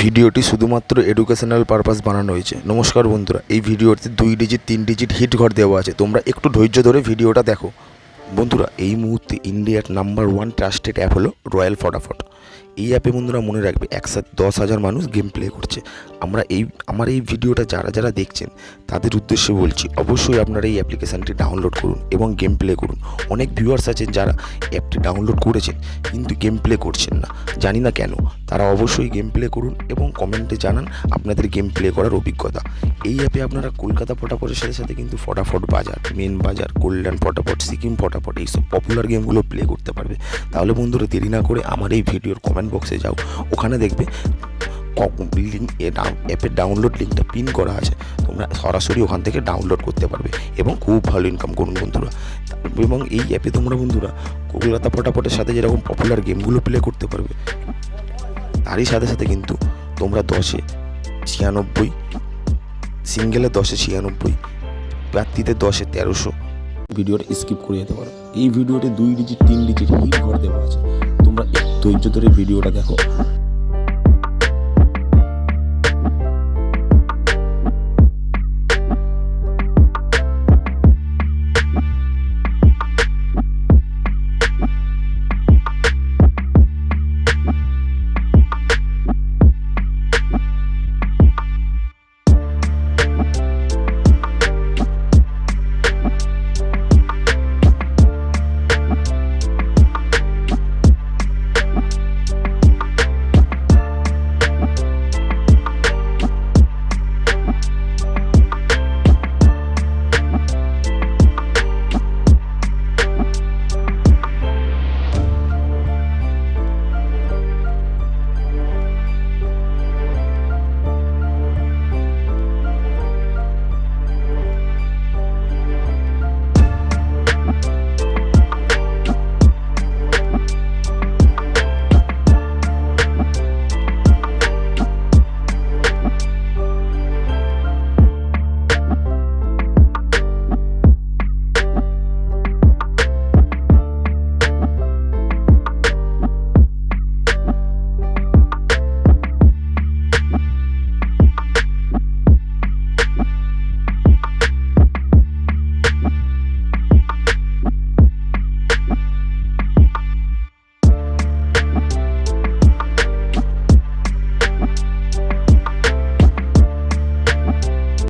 ভিডিওটি শুধুমাত্র educational purpose বানানো হয়েছে। নমস্কার বন্ধুরা, এই ভিডিওতে 2 ডিজিট 3 ডিজিট হিট ঘর দেওয়া আছে, তোমরা একটু ধৈর্য ধরে ভিডিওটা দেখো। বন্ধুরা, এই মুহূর্তে ইন্ডিয়ার নাম্বার 1 ট্রাস্টেড অ্যাপ হলো রয়্যাল ফটাফট। এই অ্যাপে বন্ধুরা মনে রাখবে একসাথে 10,000 মানুষ গেম প্লে করছে। আমার এই ভিডিওটা যারা দেখছেন তাদের উদ্দেশ্যে বলছি, অবশ্যই আপনারা এই অ্যাপ্লিকেশানটি ডাউনলোড করুন এবং গেম প্লে করুন। অনেক ভিউয়ার্স আছেন যারা অ্যাপটি ডাউনলোড করেছেন কিন্তু গেম প্লে করছেন না, জানি না কেন। তারা অবশ্যই গেম প্লে করুন এবং কমেন্টে জানান আপনাদের গেম প্লে করার অভিজ্ঞতা। এই অ্যাপে আপনারা কলকাতা ফটাফটের সাথে সাথে কিন্তু ফটাফট বাজার, মেন বাজার, কল্যাণ ফটাফট, সিকিম ফটাফট এইসব পপুলার গেমগুলো প্লে করতে পারবে। তাহলে বন্ধুরা দেরি না করে আমার এই ভিডিওর কমেন্ট বক্সে যাও, ওখানে দেখবে অ্যাপের ডাউনলোড লিঙ্কটা পিন করা আছে, তোমরা সরাসরি ওখান থেকে ডাউনলোড করতে পারবে এবং খুব ভালো ইনকাম করুন বন্ধুরা। এবং এই অ্যাপে তোমরা বন্ধুরা কলকাতা ফটাফটের সাথে যেরকম পপুলার গেমগুলো প্লে করতে পারবে, তারই সাথে সাথে কিন্তু তোমরা 10-এ 96, সিঙ্গেলে 10-এ 96, ব্যক্তিতে 10-এ 1300 ভিডিওর স্কিপ করে যেতে পারো। এই ভিডিওতে 2 ডিজিট 3 ডিজিট হিট ঘর দেওয়া আছে, তোমরা ধৈর্য ধরে ভিডিওটা দেখো।